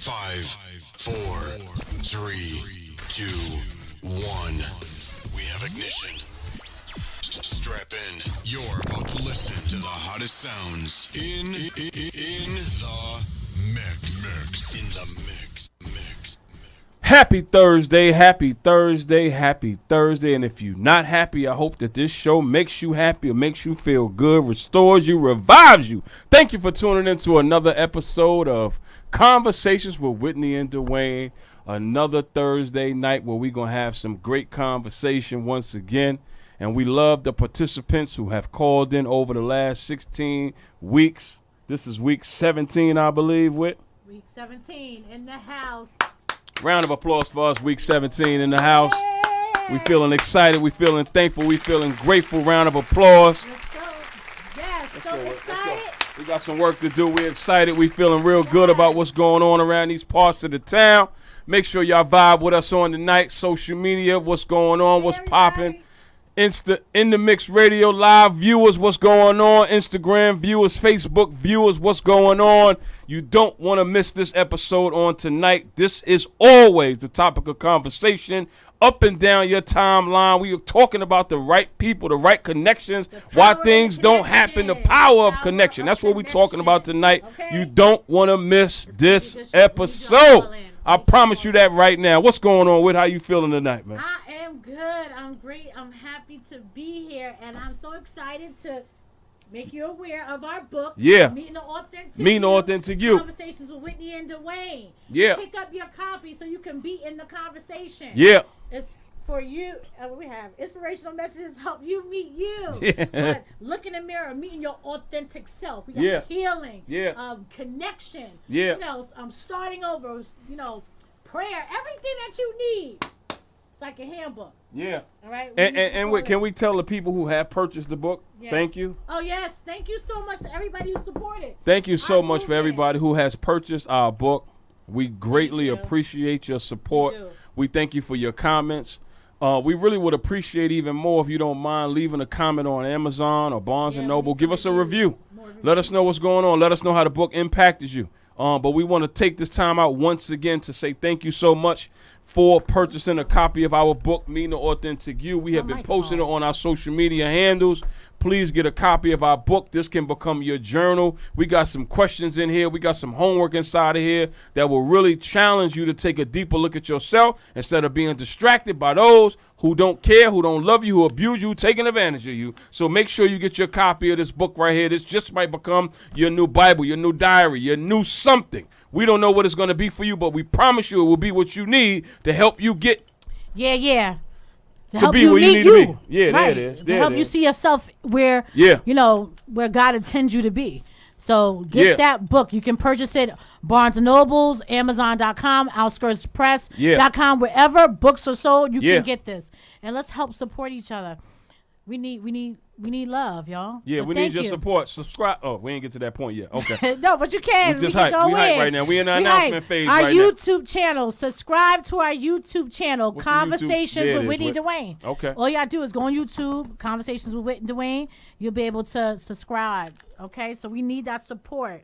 5, 4, 3, 2, 1. We have ignition. Strap in. You're about to listen to the hottest sounds in the mix. In the mix. Happy Thursday, happy Thursday, happy Thursday. And if you're not happy, I hope that this show makes you happy or makes you feel good, restores you, revives you. Thank you for tuning in to another episode of Conversations with Whitney and Dwayne. Another Thursday night where we're going to have some great conversation once again. And we love the participants who have called in over the last 16 weeks. This is week 17, I believe, Whit. Week 17 in the house. Round of applause for us, week 17 in the house. We feeling excited. We feeling thankful. We feeling grateful. Round of applause. Let's go. Yes, so excited. We got some work to do. We're excited. We feeling real good about what's going on around these parts of the town. Make sure y'all vibe with us on tonight. Social media, what's going on, what's popping. Insta in the Mix Radio live viewers, what's going on? Instagram viewers, Facebook viewers, what's going on? You don't want to miss this episode on tonight. This is always the topic of conversation up and down your timeline. We are talking about the right people, the right connections, why things don't happen, the power of connection. That's what we're talking about tonight. Okay. You don't want to miss this episode. I promise you that right now. What's going on with how you feeling tonight, man? I am good. I'm great. I'm happy to be here, and I'm so excited to make you aware of our book. Yeah. Meeting the Authentic You. Conversations with Whitney and Dwayne. Yeah. Pick up your copy so you can be in the conversation. Yeah. It's for you. We have inspirational messages help you meet you. Yeah. But look in the mirror, meeting your authentic self. We got healing. Yeah. Connection. Yeah. Starting over. Prayer. Everything that you need. It's like a handbook. Yeah. All right. And can we tell the people who have purchased the book? Yes. Thank you. Oh yes. Thank you so much to everybody who supported. Thank you so much for everybody who has purchased our book. We greatly appreciate your support. We thank you for your comments. We really would appreciate even more if you don't mind leaving a comment on Amazon or Barnes & Noble. Give us a review. Let us know what's going on. Let us know how the book impacted you. But we want to take this time out once again to say thank you so much for purchasing a copy of our book, Meeting the Authentic You. We have been posting it on our social media handles. Please get a copy of our book. This can become your journal. We got some questions in here. We got some homework inside of here that will really challenge you to take a deeper look at yourself instead of being distracted by those who don't care, who don't love you, who abuse you, taking advantage of you. So make sure you get your copy of this book right here. This just might become your new Bible, your new diary, your new something. We don't know what it's going to be for you, but we promise you it will be what you need to help you get. Yeah. To help you meet you. Yeah, right. There it is. To help you see yourself where, where God intends you to be. So get that book. You can purchase it Barnes & Nobles, Amazon.com, OutskirtsPress.com. Wherever books are sold, you can get this. And let's help support each other. We need love, y'all. Yeah, we need your support. Subscribe. Oh, we ain't get to that point yet. Okay. No, but you can. We just hype. We hype right now. We in the announcement phase right now. Our YouTube channel. Subscribe to our YouTube channel, Conversations with Whitney and Dwayne. Okay. All you got to do is go on YouTube, Conversations with Whitney and Dwayne. You'll be able to subscribe. Okay? So we need that support.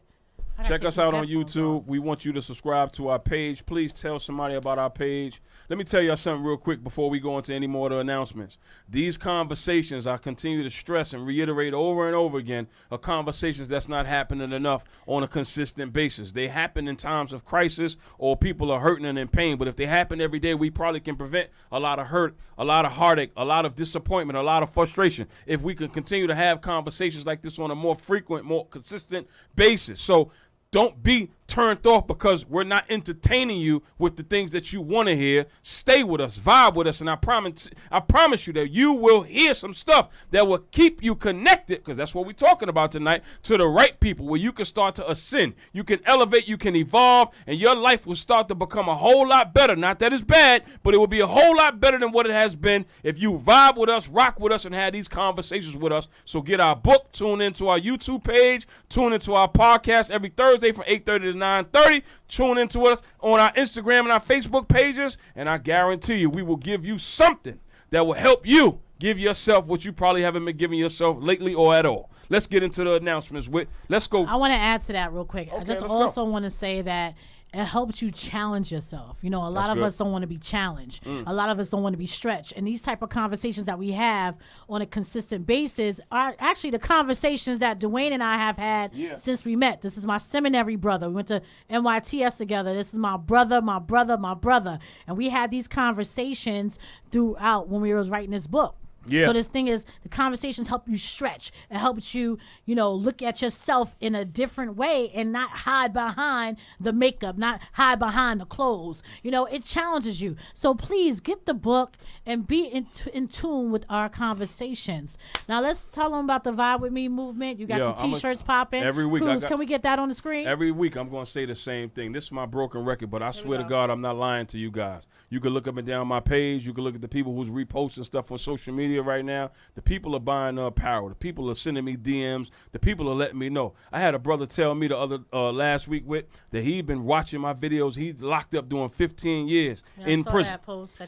Check us out on YouTube. We want you to subscribe to our page. Please tell somebody about our page. Let me tell y'all something real quick before we go into any more of the announcements. These conversations, I continue to stress and reiterate over and over again, are conversations that's not happening enough on a consistent basis. They happen in times of crisis or people are hurting and in pain. But if they happen every day, we probably can prevent a lot of hurt, a lot of heartache, a lot of disappointment, a lot of frustration if we can continue to have conversations like this on a more frequent, more consistent basis. So don't be turned off because we're not entertaining you with the things that you want to hear. Stay with us, vibe with us, and I promise you that you will hear some stuff that will keep you connected, because that's what we're talking about tonight, to the right people, where you can start to ascend, you can elevate, you can evolve, and your life will start to become a whole lot better. Not that it's bad, but it will be a whole lot better than what it has been if you vibe with us, rock with us, and have these conversations with us. So get our book, tune into our YouTube page, tune into our podcast every Thursday from 8:30 to 9:30. Tune into us on our Instagram and our Facebook pages, and I guarantee you we will give you something that will help you give yourself what you probably haven't been giving yourself lately or at all. Let's get into the announcements. Let's go. I want to add to that real quick. Okay, I just also want to say that it helps you challenge yourself. You know, a lot of us don't want to be challenged. A lot of us don't want to be stretched. And these type of conversations that we have on a consistent basis are actually the conversations that Dwayne and I have had since we met. This is my seminary brother. We went to NYTS together. This is my brother, my brother, my brother. And we had these conversations throughout when we was writing this book. Yeah. So this thing is, the conversations help you stretch. It helps you, you know, look at yourself in a different way and not hide behind the makeup, not hide behind the clothes. You know, it challenges you. So please get the book and be in tune with our conversations. Now let's tell them about the Vibe With Me movement. You got your T-shirts popping. Every week. Can we get that on the screen? Every week I'm going to say the same thing. This is my broken record, but I swear to God, I'm not lying to you guys. You can look up and down my page. You can look at the people who's reposting stuff on social media right now. The people are buying apparel. The people are sending me DMs. The people are letting me know. I had a brother tell me the other last week that he'd been watching my videos. He's locked up doing 15 years in prison.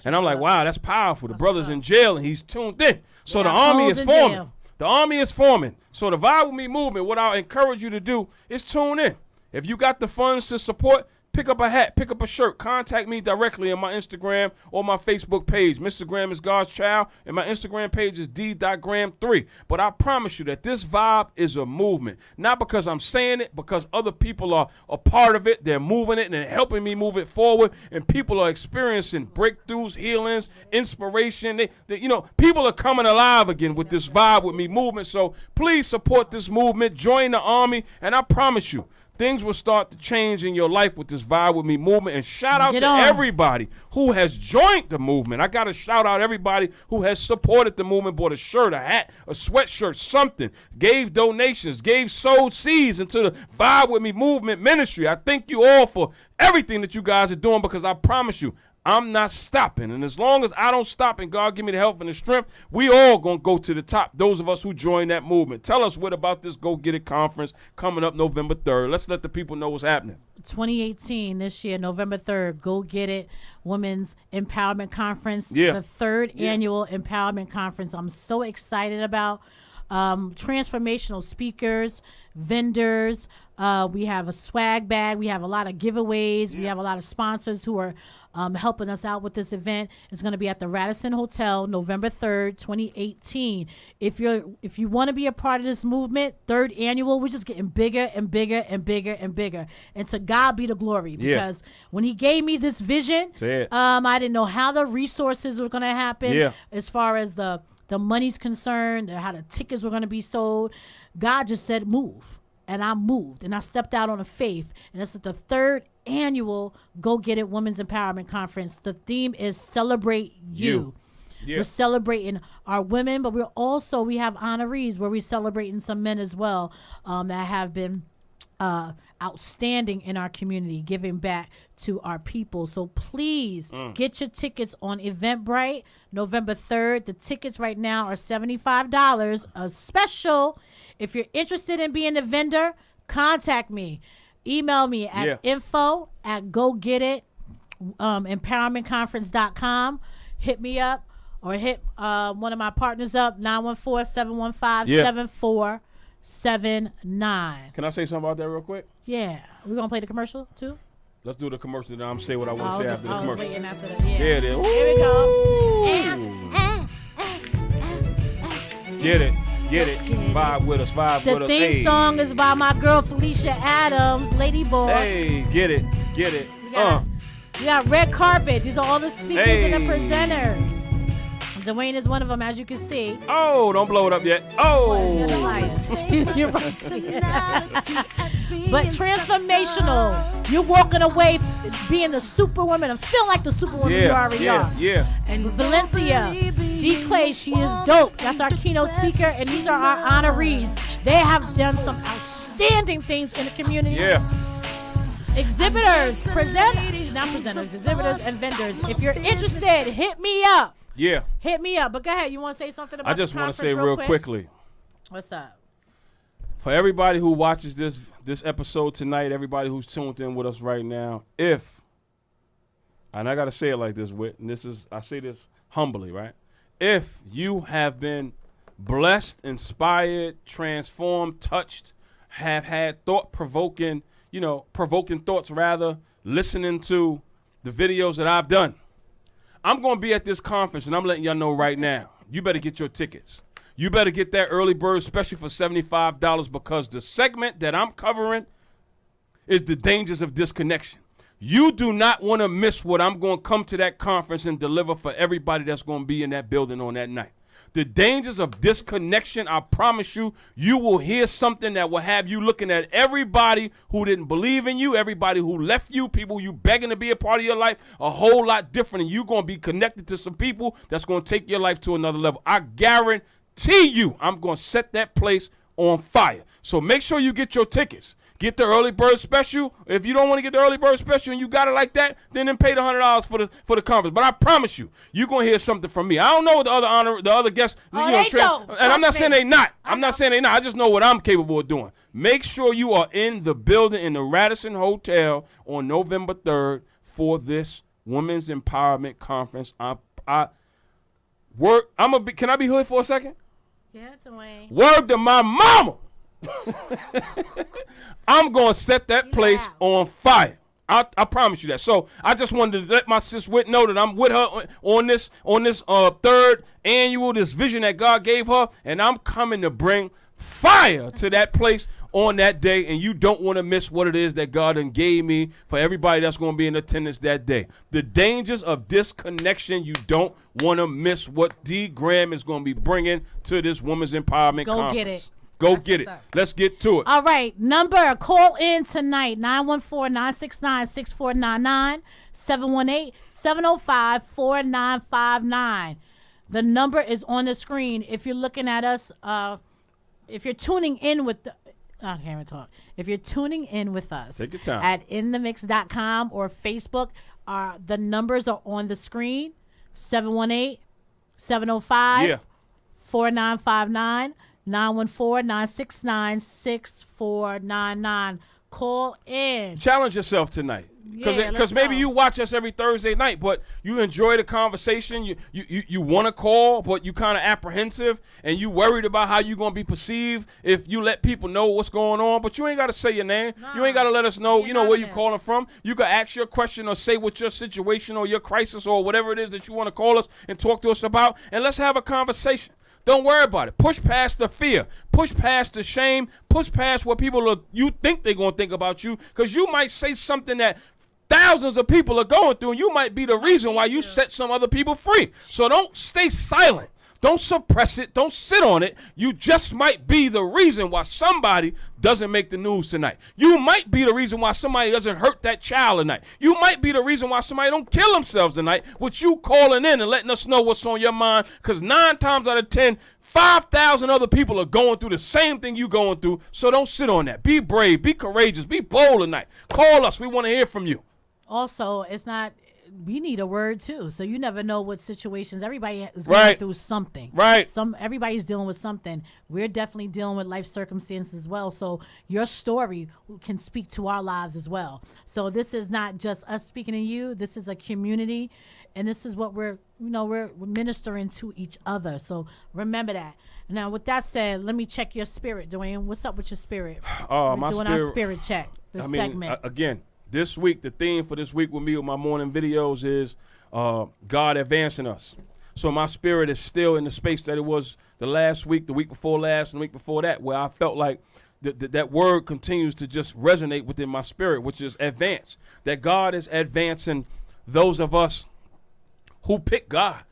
And I'm like, wow, that's powerful. The brother's in jail and he's tuned in. So the army is forming. The army is forming. So the Vibe With Me movement, what I encourage you to do is tune in. If you got the funds to support, pick up a hat, pick up a shirt. Contact me directly on my Instagram or my Facebook page. Mr. Graham is God's child, and my Instagram page is d.graham3. But I promise you that this vibe is a movement. Not because I'm saying it, because other people are a part of it. They're moving it and they're helping me move it forward. And people are experiencing breakthroughs, healings, inspiration. You know, people are coming alive again with this Vibe With Me movement. So please support this movement. Join the army, and I promise you, things will start to change in your life with this Vibe With Me movement. And shout out to everybody who has joined the movement. I got to shout out everybody who has supported the movement, bought a shirt, a hat, a sweatshirt, something, gave donations, sowed seeds into the Vibe With Me movement ministry. I thank you all for everything that you guys are doing, because I promise you, I'm not stopping. And as long as I don't stop and God give me the health and the strength, we all going to go to the top, those of us who join that movement. Tell us what about this Go Get It conference coming up November 3rd. Let's let the people know what's happening. 2018 this year, November 3rd, Go Get It Women's Empowerment Conference. The third annual empowerment conference. I'm so excited about transformational speakers, vendors. We have a swag bag. We have a lot of giveaways. We have a lot of sponsors who are helping us out with this event. It's going to be at the Radisson Hotel, November 3rd, 2018. If you want to be a part of this movement, third annual, we're just getting bigger and bigger and bigger and bigger. And to God be the glory, because when he gave me this vision, I didn't know how the resources were going to happen as far as the money's concerned, how the tickets were going to be sold. God just said, move. And I moved, and I stepped out on a faith. And this is the third annual Go Get It Women's Empowerment Conference. The theme is Celebrate You. We're celebrating our women, but we have honorees where we're celebrating some men as well that have been outstanding in our community, giving back to our people. So please get your tickets on Eventbrite, November 3rd. The tickets right now are $75, a special. If you're interested in being a vendor, contact me. Email me at info@gogetit empowermentconference.com. Hit me up or hit one of my partners up, 914-715-7479. Can I say something about that real quick? Yeah. We're going to play the commercial too? Let's do the commercial, then I'm say what I want to say after the commercial. Waiting after the, There it is. Here we go. Get it. Vibe with us. The theme song is by my girl Felicia Adams, Lady Boss. Hey, get it. We got red carpet. These are all the speakers and the presenters. Dwayne is one of them, as you can see. Oh, don't blow it up yet. Oh. But transformational. You're walking away being the superwoman and feel like the superwoman you already are. And Valencia, D. Clay, she is dope. That's our keynote speaker, and these are our honorees. They have done some outstanding things in the community. Exhibitors, exhibitors and vendors. If you're interested, hit me up. Hit me up. But go ahead. You want to say something about I just want to say real quickly. What's up? For everybody who watches this episode tonight, everybody who's tuned in with us right now, and I got to say it like this, Whit, and I say this humbly, right? If you have been blessed, inspired, transformed, touched, have had provoking thoughts rather, listening to the videos that I've done. I'm going to be at this conference, and I'm letting y'all know right now, you better get your tickets. You better get that early bird special for $75 because the segment that I'm covering is the dangers of disconnection. You do not want to miss what I'm going to come to that conference and deliver for everybody that's going to be in that building on that night. The dangers of disconnection, I promise you, you will hear something that will have you looking at everybody who didn't believe in you, everybody who left you, people you begging to be a part of your life, a whole lot different. And you're going to be connected to some people that's going to take your life to another level. I guarantee you I'm going to set that place on fire. So make sure you get your tickets. Get the early bird special. If you don't want to get the early bird special and you got it like that, then pay the $100 for the conference. But I promise you, you're gonna hear something from me. I don't know what the other guests, and I'm not saying they not. I'm not saying they not. I just know what I'm capable of doing. Make sure you are in the building in the Radisson Hotel on November 3rd for this Women's Empowerment Conference. Can I be hood for a second? Yeah, Dwayne. Word to my mama. I'm going to set that place on fire. I promise you that. So I just wanted to let my sis Whit know that I'm with her on this third annual, this vision that God gave her, and I'm coming to bring fire to that place on that day, and you don't want to miss what it is that God done gave me for everybody that's going to be in attendance that day. The dangers of disconnection, you don't want to miss what D. Graham is going to be bringing to this Women's Empowerment Conference. Go get it. Go get it. Let's get to it. All right. Number, call in tonight, 914-969-6499, 718-705-4959. The number is on the screen. If you're looking at us, if you're tuning in with I can't even talk. If you're tuning in with us, take your time, at inthemix.com or Facebook, the numbers are on the screen, 718-705-4959. 914-969-6499. Call in. Challenge yourself tonight. Because maybe you watch us every Thursday night, but you enjoy the conversation. You want to call, but you kind of apprehensive, and you worried about how you going to be perceived if you let people know what's going on. But you ain't got to say your name. Nah, you ain't got to let us know, where you calling from. You can ask your question or say what your situation or your crisis or whatever it is that you want to call us and talk to us about, and let's have a conversation. Don't worry about it. Push past the fear. Push past the shame. Push past what you think they're going to think about you, because you might say something that thousands of people are going through, and you might be the reason why you set some other people free. So don't stay silent. Don't suppress it. Don't sit on it. You just might be the reason why somebody doesn't make the news tonight. You might be the reason why somebody doesn't hurt that child tonight. You might be the reason why somebody don't kill themselves tonight, with you calling in and letting us know what's on your mind, because 9 times out of 10, 5,000 other people are going through the same thing you going through. So don't sit on that. Be brave. Be courageous. Be bold tonight. Call us. We want to hear from you. Also, we need a word too. So you never know what situations. Everybody is going through something. Right. Everybody's dealing with something. We're definitely dealing with life circumstances as well. So your story can speak to our lives as well. So this is not just us speaking to you. This is a community, and this is what we're ministering to each other. So remember that. Now, with that said, let me check your spirit, Dwayne. What's up with your spirit? My doing spirit, our spirit check. Segment. Again. This week, the theme for this week with me with my morning videos is God advancing us. So my spirit is still in the space that it was the last week, the week before last, and the week before that, where I felt like that word continues to just resonate within my spirit, which is advance. That God is advancing those of us who pick God,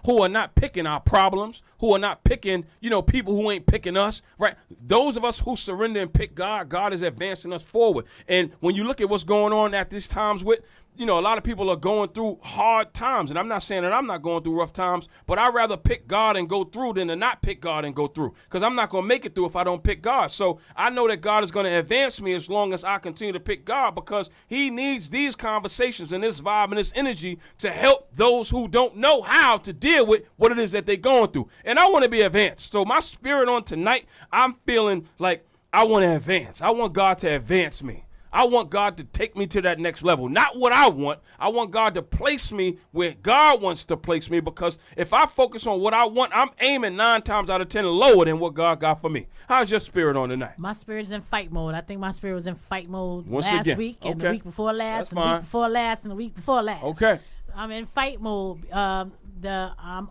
who are not picking our problems, who are not picking, people who ain't picking us, right? Those of us who surrender and pick God, God is advancing us forward. And when you look at what's going on at these times with, a lot of people are going through hard times. And I'm not saying that I'm not going through rough times, but I'd rather pick God and go through than to not pick God and go through, because I'm not going to make it through if I don't pick God. So I know that God is going to advance me as long as I continue to pick God, because he needs these conversations and this vibe and this energy to help those who don't know how to deal with what it is that they're going through. And I want to be advanced. So my spirit on tonight, I'm feeling like I want to advance. I want God to advance me. I want God to take me to that next level. Not what I want. I want God to place me where God wants to place me, because if I focus on what I want, I'm aiming 9 times out of 10 lower than what God got for me. How's your spirit on tonight? My spirit's in fight mode. I think my spirit was in fight mode Once last again. week and Okay. the week before last That's and the fine. week before last and the week before last. Okay. I'm in fight mode. I'm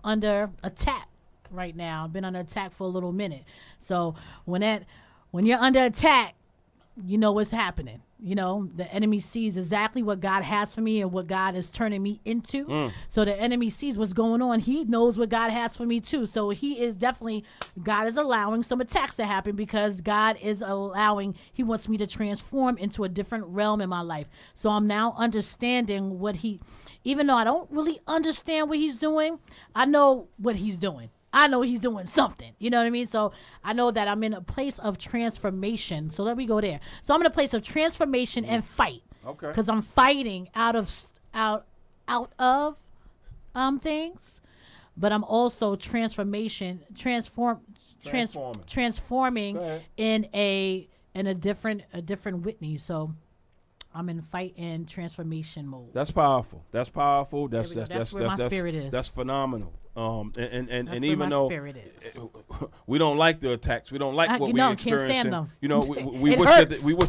under attack right now. I've been under attack for a little minute. So when you're under attack, you know what's happening. You know, the enemy sees exactly what God has for me and what God is turning me into. So the enemy sees what's going on. He knows what God has for me too. So God is allowing some attacks to happen, because he wants me to transform into a different realm in my life. So I'm now understanding even though I don't really understand what he's doing, I know what he's doing. I know he's doing something. You know what I mean? So I know that I'm in a place of transformation. So let me go there. So I'm in a place of transformation and fight. Okay. Because I'm fighting out of things, but I'm also transforming in a different Whitney. So I'm in fight and transformation mode. That's powerful. That's powerful. That's where my spirit is. That's phenomenal. And That's even where my though spirit is. we don't like the attacks, we don't like what we can't experiencing. stand them. You know, we wish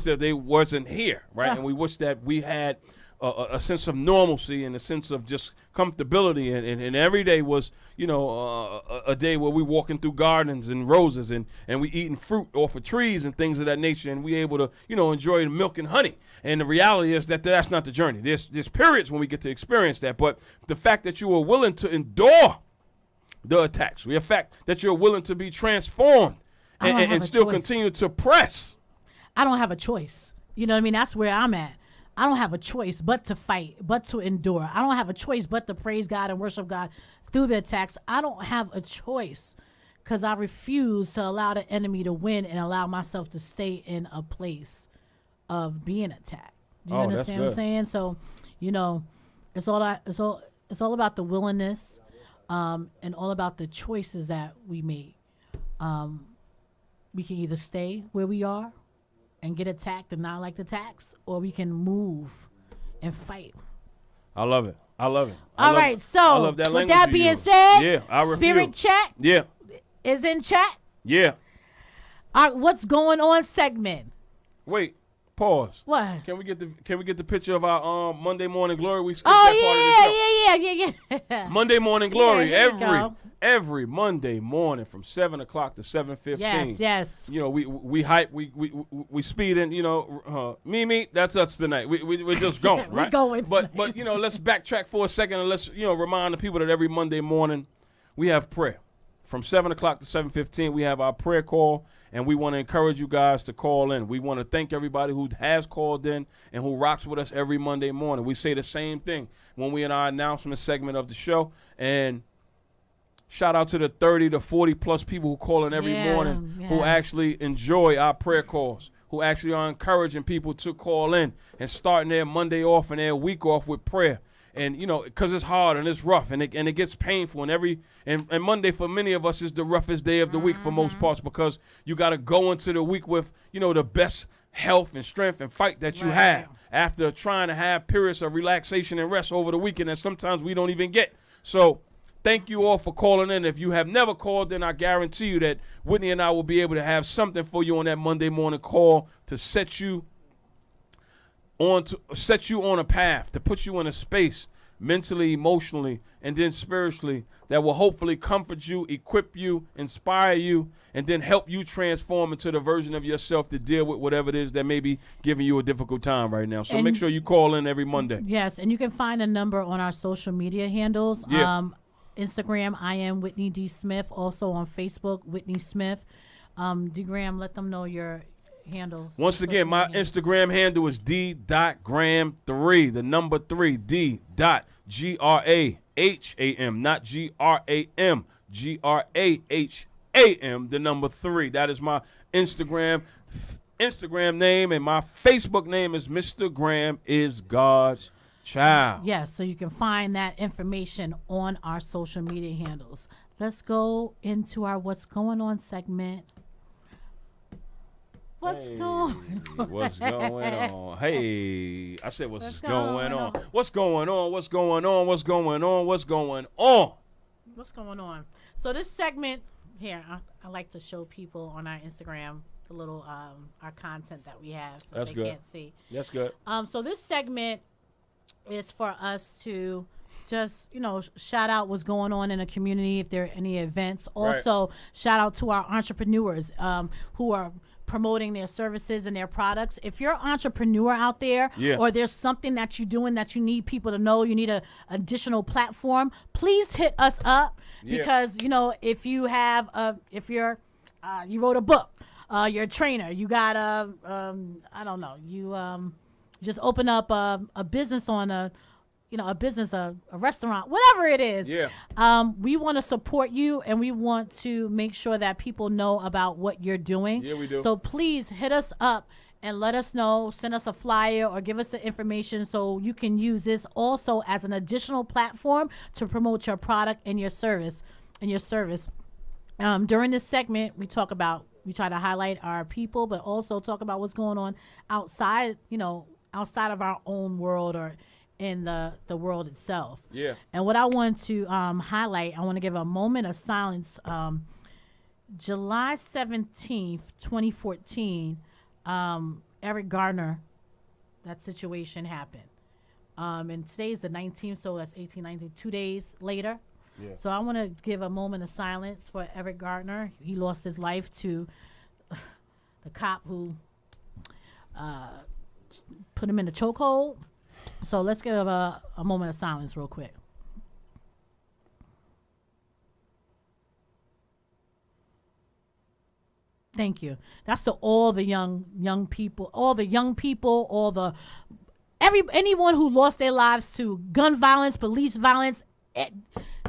that they wasn't here, right? And we wish that we had a sense of normalcy and a sense of just comfortability, and every day was, a day where we walking through gardens and roses and we eating fruit off of trees and things of that nature, and we able to, enjoy the milk and honey. And the reality is that that's not the journey. There's periods when we get to experience that, but the fact that you are willing to endure the attacks, the fact that you're willing to be transformed and still continue to press. I don't have a choice. You know what I mean? That's where I'm at. I don't have a choice but to fight, but to endure. I don't have a choice but to praise God and worship God through the attacks. I don't have a choice, because I refuse to allow the enemy to win and allow myself to stay in a place of being attacked. Do you understand what I'm saying? So, it's all about the willingness, and all about the choices that we make. We can either stay where we are and get attacked and not like the attacks, or we can move and fight. I love it. All right, so I love that with that being said, I spirit check is in check. Yeah. All right, what's going on segment? Wait, pause. What? Can we get the picture of our Monday Morning Glory? We skipped that part of the show. Yeah. Monday Morning Glory every Monday morning from 7 o'clock to 7:15. Yes. We hype, we speeding. Mimi, that's us tonight. We're just going, right? We're going. But let's backtrack for a second and let's remind the people that every Monday morning we have prayer. From 7 o'clock to 7:15, we have our prayer call, and we want to encourage you guys to call in. We want to thank everybody who has called in and who rocks with us every Monday morning. We say the same thing when we in our announcement segment of the show. And shout out to the 30 to 40 plus people who call in every morning, who actually enjoy our prayer calls, who actually are encouraging people to call in and starting their Monday off and their week off with prayer. And, because it's hard and it's rough and it gets painful. And Monday for many of us is the roughest day of the week for most parts, because you got to go into the week with, the best health and strength and fight that you have after trying to have periods of relaxation and rest over the weekend that sometimes we don't even get. So thank you all for calling in. If you have never called in, I guarantee you that Whitney and I will be able to have something for you on that Monday morning call to set you on a path, to put you in a space mentally, emotionally, and then spiritually that will hopefully comfort you, equip you, inspire you, and then help you transform into the version of yourself to deal with whatever it is that may be giving you a difficult time right now. So make sure you call in every Monday. Yes, and you can find a number on our social media handles. Yeah. Instagram, I am Whitney D. Smith. Also on Facebook, Whitney Smith. D. Graham, let them know your handles. Once again, my Instagram handle is d.graham3, the number 3, d.graham, not G-R-A-M, Graham, the number 3. That is my Instagram name, and my Facebook name is Mr. Graham is God's Child. Yes, so you can find that information on our social media handles. Let's go into our What's Going On segment. What's going on? What's going on? Hey, I said what's going on? What's going on? What's going on? What's going on? What's going on? What's going on? So this segment here, I like to show people on our Instagram the little our content that we have, so That's they good. can't see. That's good. So this segment is for us to just, shout out what's going on in the community, if there are any events. Also, shout out to our entrepreneurs who are promoting their services and their products. If you're an entrepreneur out there, or there's something that you're doing that you need people to know, you need an additional platform, please hit us up because, if you have you wrote a book, you're a trainer, you got I don't know, you just open up a business on a restaurant, whatever it is. We want to support you, and we want to make sure that people know about what you're doing. Yeah, we do. So please hit us up and let us know, send us a flyer or give us the information so you can use this also as an additional platform to promote your product and your service. During this segment, we try to highlight our people, but also talk about what's going on outside of our own world or in the world itself. Yeah. And what I want to highlight, I want to give a moment of silence. July 17th, 2014, Eric Garner, that situation happened. And today's the 19th, so that's 18, 19, 2 days later. Yeah. So I want to give a moment of silence for Eric Garner. He lost his life to the cop who put him in a chokehold. So let's give a moment of silence real quick. Thank you. That's to all the young people, anyone who lost their lives to gun violence, police violence.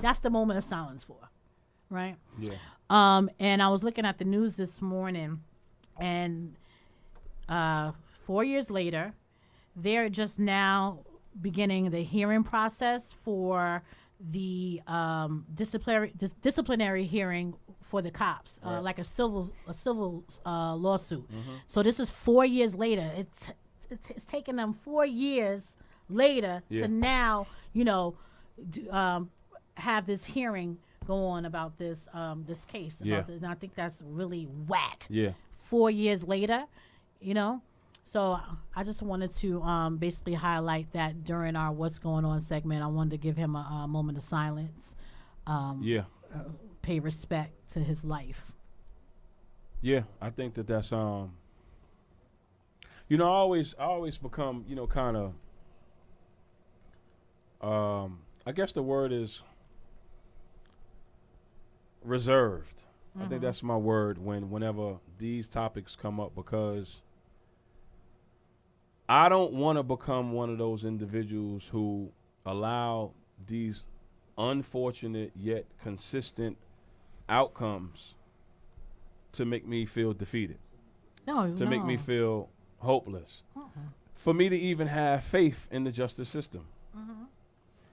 That's the moment of silence for, right? Yeah. And I was looking at the news this morning, and 4 years later, they're just now beginning the hearing process for the disciplinary hearing for the cops, like a civil lawsuit. Mm-hmm. So this is 4 years later. It's taken them 4 years later to now, have this hearing go on about this case. And I think that's really whack. Yeah. 4 years later, So I just wanted to basically highlight that during our What's Going On segment. I wanted to give him a moment of silence. Pay respect to his life. Yeah, I think that's I always become, kind of I guess the word is reserved. Mm-hmm. I think that's my word whenever these topics come up, because I don't want to become one of those individuals who allow these unfortunate yet consistent outcomes to make me feel defeated. To make me feel hopeless. Mm-hmm. For me to even have faith in the justice system. Mm-hmm.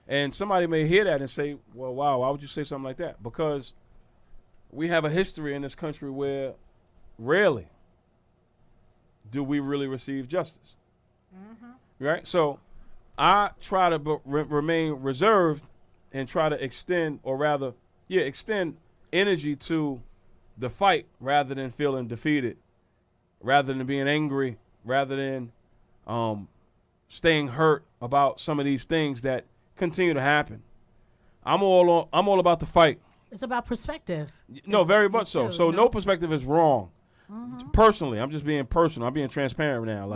And somebody may hear that and say, well, wow, why would you say something like that? Because we have a history in this country where rarely do we really receive justice. Mm-hmm. Right? So I try to remain reserved and try to extend energy to the fight rather than feeling defeated, rather than being angry, rather than staying hurt about some of these things that continue to happen. I'm all about the fight. It's about perspective. No, very much so. So no perspective is wrong. Mm-hmm. Personally, I'm just being personal. I'm being transparent now,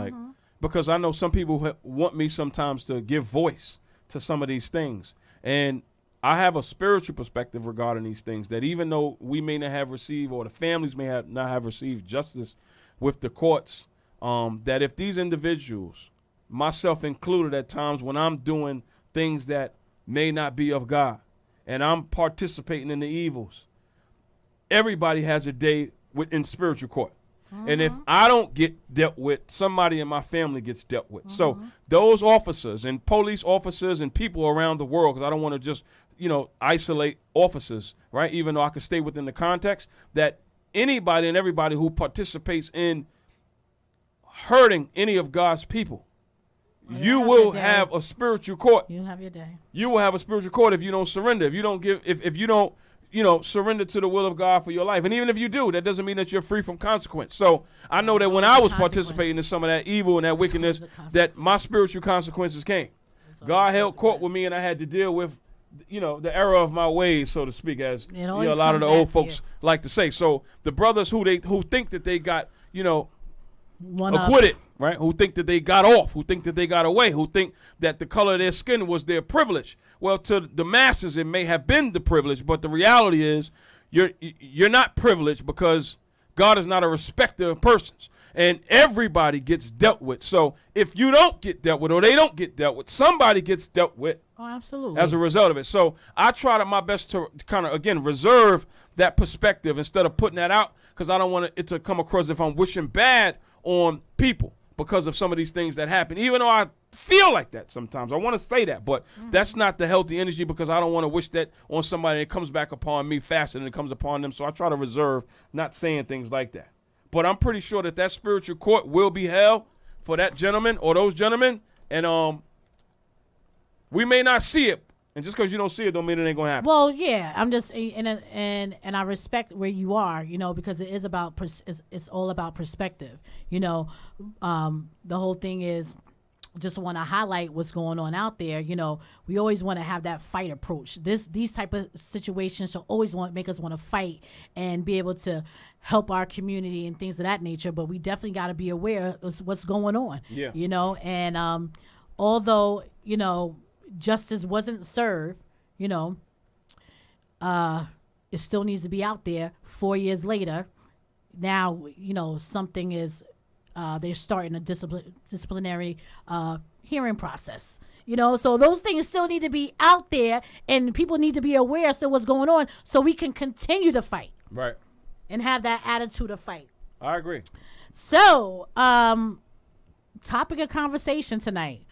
because I know some people want me sometimes to give voice to some of these things. And I have a spiritual perspective regarding these things, that even though we may not have received, or the families may not have received justice with the courts, that if these individuals, myself included at times when I'm doing things that may not be of God, and I'm participating in the evils, everybody has a day in spiritual court. Mm-hmm. And if I don't get dealt with, somebody in my family gets dealt with. Mm-hmm. So those officers and police officers and people around the world, because I don't want to just, isolate officers, right? Even though I could stay within the context, that anybody and everybody who participates in hurting any of God's people, you will have a spiritual court. You have your day. You will have a spiritual court if you don't surrender. If you don't give, if you don't, surrender to the will of God for your life. And even if you do, that doesn't mean that you're free from consequence. So I know that when I was participating in some of that evil and that wickedness, that my spiritual consequences came. God held court with me, and I had to deal with, the error of my ways, so to speak, as a lot of the old folks like to say. So the brothers who think that they got, acquitted, right? Who think that they got off, who think that they got away, who think that the color of their skin was their privilege. Well, to the masses, it may have been the privilege, but the reality is you're not privileged, because God is not a respecter of persons. And everybody gets dealt with. So if you don't get dealt with, or they don't get dealt with, somebody gets dealt with. Oh, absolutely. As a result of it. So I try my best to kind of, again, reserve that perspective instead of putting that out, because I don't want it to come across if I'm wishing bad on people because of some of these things that happen. Even though I feel like that sometimes. I want to say that, but that's not the healthy energy, because I don't want to wish that on somebody. It comes back upon me faster than it comes upon them. So I try to reserve not saying things like that. But I'm pretty sure that spiritual court will be held for that gentleman or those gentlemen. And we may not see it. And just because you don't see it don't mean it ain't going to happen. Well, yeah. I'm just, and I respect where you are, because it is about, it's all about perspective. The whole thing is, just want to highlight what's going on out there. We always want to have that fight approach. These type of situations shall always make us want to fight and be able to help our community and things of that nature. But we definitely got to be aware of what's going on. Yeah. And although justice wasn't served, it still needs to be out there. 4 years later, now something is. They're starting a disciplinary hearing process. So those things still need to be out there, and people need to be aware of what's going on, so we can continue to fight. Right. And have that attitude of fight. I agree. So, topic of conversation tonight.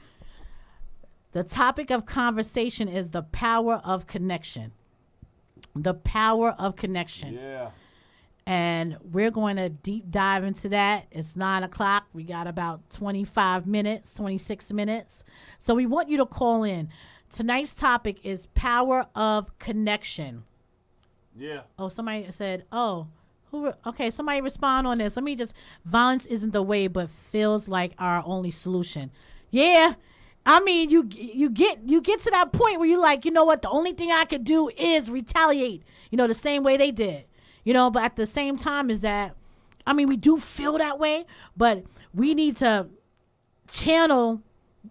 The topic of conversation is the power of connection. The power of connection. Yeah. And we're going to deep dive into that. It's 9:00. We got about 26 minutes. So we want you to call in. Tonight's topic is power of connection. Yeah. Oh, somebody said, okay, somebody respond on this. Violence isn't the way, but feels like our only solution. Yeah. I mean, you get to that point where you're like, you know what? The only thing I could do is retaliate, the same way they did. But at the same time is that, we do feel that way, but we need to channel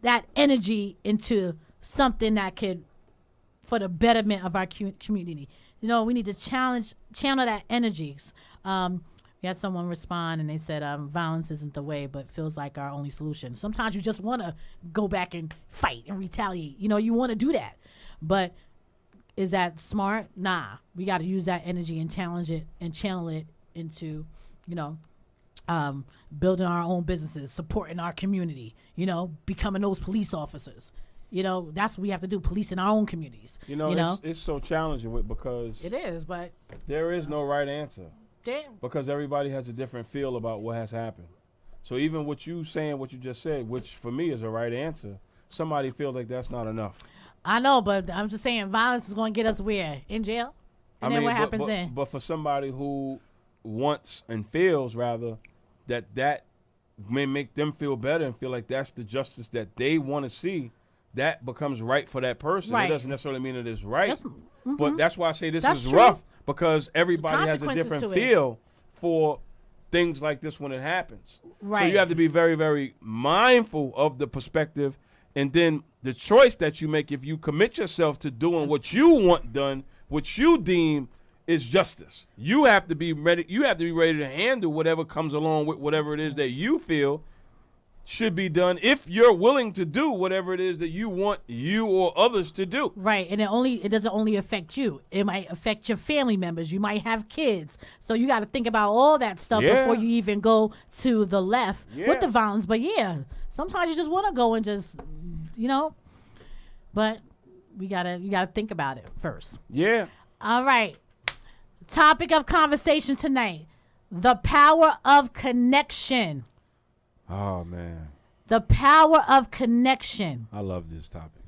that energy into something that could, for the betterment of our community. We need to channel that energies. We had someone respond and they said, violence isn't the way, but feels like our only solution. Sometimes you just want to go back and fight and retaliate. You want to do that, but is that smart? Nah. We got to use that energy and channel it into, building our own businesses, supporting our community, becoming those police officers. That's what we have to do, policing our own communities. It's so challenging because it is, but there is no right answer. Damn. Because everybody has a different feel about what has happened. So even what you just said, which for me is a right answer, somebody feels like that's not enough. I know, but I'm just saying violence is going to get us where? In jail? And then what happens then? But for somebody who wants and feels, rather, that may make them feel better and feel like that's the justice that they want to see, that becomes right for that person. Right. It doesn't necessarily mean it is right. But that's why I say this is true. Rough, because everybody has a different feel for things like this when it happens. Right. So you have to be very, very mindful of the perspective, and then the choice that you make if you commit yourself to doing what you want done, what you deem is justice. You have to be ready. You have to be ready to handle whatever comes along with whatever it is that you feel should be done, if you're willing to do whatever it is that you want you or others to do. Right, and it doesn't only affect you. It might affect your family members. You might have kids. So you got to think about all that stuff before you even go to the left with the violence. But sometimes you just want to go and just, but you gotta think about it first. Yeah. All right. Topic of conversation tonight: the power of connection. Oh, man. The power of connection. I love this topic.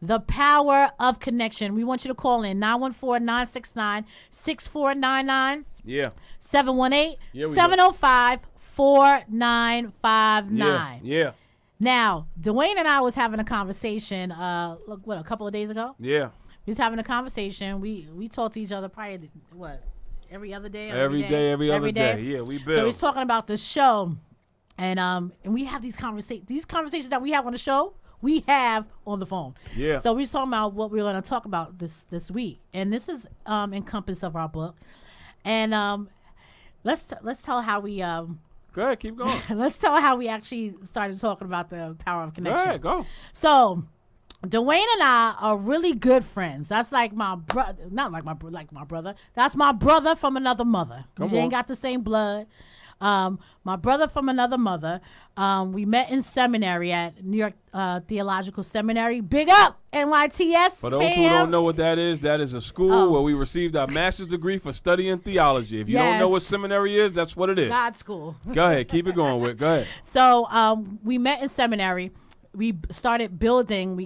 The power of connection. We want you to call in 914-969-6499. Yeah. 718-705-4959. Yeah. Now, Dwayne and I was having a conversation, a couple of days ago? Yeah. We was having a conversation. We talk to each other probably, every other day? Every other day. Yeah, we build. So he's talking about the show. And we have these conversations that we have on the show, we have on the phone. Yeah. So we're talking about what we're going to talk about this week. And this is encompass of our book. And let's tell how we... Go ahead, keep going. Let's tell how we actually started talking about the power of connection. Go ahead, go. So, Dwayne and I are really good friends. That's like my brother, not like my brother. That's my brother from another mother. We ain't got the same blood. My brother from another mother. We met in seminary at New York Theological Seminary. Big up, NYTS. For those who don't know what that is a school where we received our master's degree for studying theology. If you don't know what seminary is, that's what it is. God school. Go ahead. Keep it going, Whit. Go ahead. So we met in seminary. We started building. We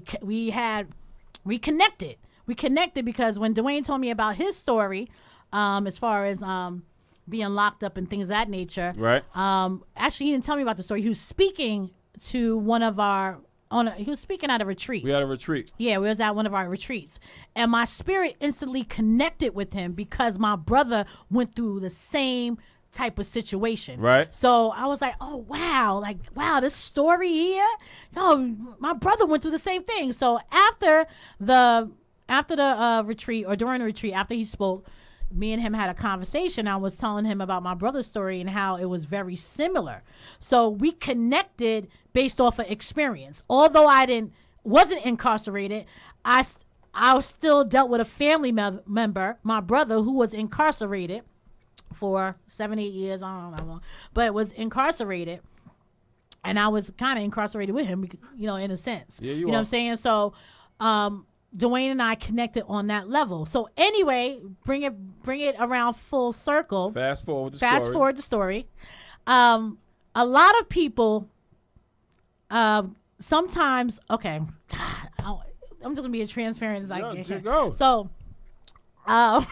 connected. We connected because when Dwayne told me about his story, as far as being locked up and things of that nature. Right. Actually, he didn't tell me about the story. He was speaking to he was speaking at a retreat. We had a retreat. Yeah, we was at one of our retreats. And my spirit instantly connected with him because my brother went through the same type of situation. Right. So I was like, oh, wow. This story here. Oh, my brother went through the same thing. So after the retreat or during the retreat, after he spoke, me and him had a conversation. I was telling him about my brother's story and how it was very similar. So we connected based off of experience. Although I wasn't incarcerated, I still dealt with a family member, my brother, who was incarcerated for 7-8 years. I don't know how long, but was incarcerated. And I was kind of incarcerated with him, in a sense. Yeah, you know what I'm saying? So, Dwayne and I connected on that level. So anyway, bring it around full circle. Fast forward the story. A lot of people, sometimes, okay, God, I'm just gonna be as transparent as I can. Go. So, you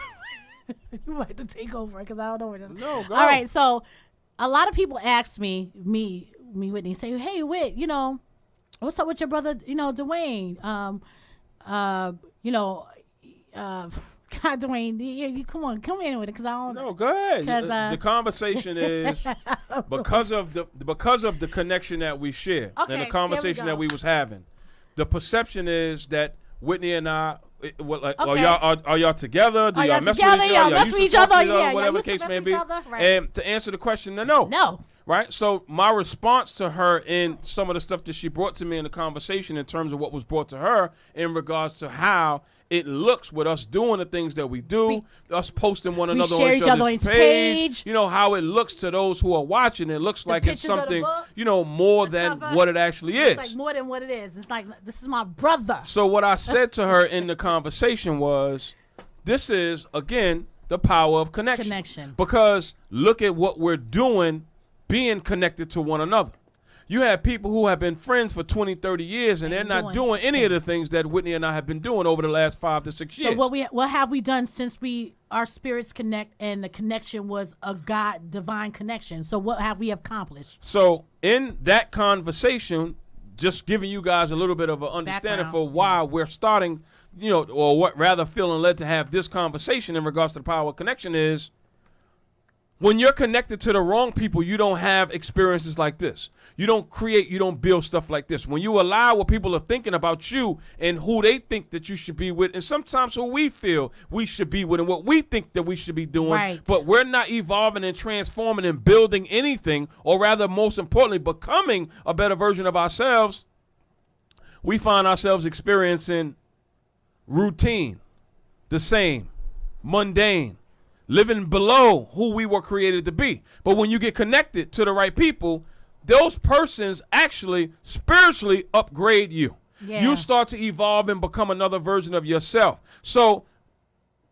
might have to take over because I don't know where this. No, go. All right, so a lot of people ask me, Whitney, say, hey, Whit, what's up with your brother, Dwayne? God, Dwayne, you come in with it because I don't. No, go ahead. The conversation is because of the connection that we share and the conversation that we was having. The perception is that Whitney and I, are y'all together? Do y'all mess with each other? Y'all mess with each other? Yeah, whatever the case may be. Right. And to answer the question, no. No. Right? So my response to her in some of the stuff that she brought to me in the conversation in terms of what was brought to her in regards to how it looks with us doing the things that we do, us posting one another on each other's page. How it looks to those who are watching. It looks like it's something, more than what it actually is. It's like more than what it is. It's like, this is my brother. So what I said to her in the conversation was, this is, again, the power of connection. Because look at what we're doing being connected to one another. You have people who have been friends for 20, 30 years, and they're not doing any of the things that Whitney and I have been doing over the last 5 to 6 years. So what have we done since our spirits connect, and the connection was a God divine connection? So what have we accomplished? So in that conversation, just giving you guys a little bit of an understanding for why we're starting, or what rather feeling led to have this conversation in regards to the power of connection is, when you're connected to the wrong people, you don't have experiences like this. You don't build stuff like this. When you allow what people are thinking about you and who they think that you should be with, and sometimes who we feel we should be with and what we think that we should be doing, but we're not evolving and transforming and building anything, or rather, most importantly, becoming a better version of ourselves, we find ourselves experiencing routine, the same, mundane, living below who we were created to be. But when you get connected to the right people, those persons actually spiritually upgrade you. Yeah. You start to evolve and become another version of yourself. So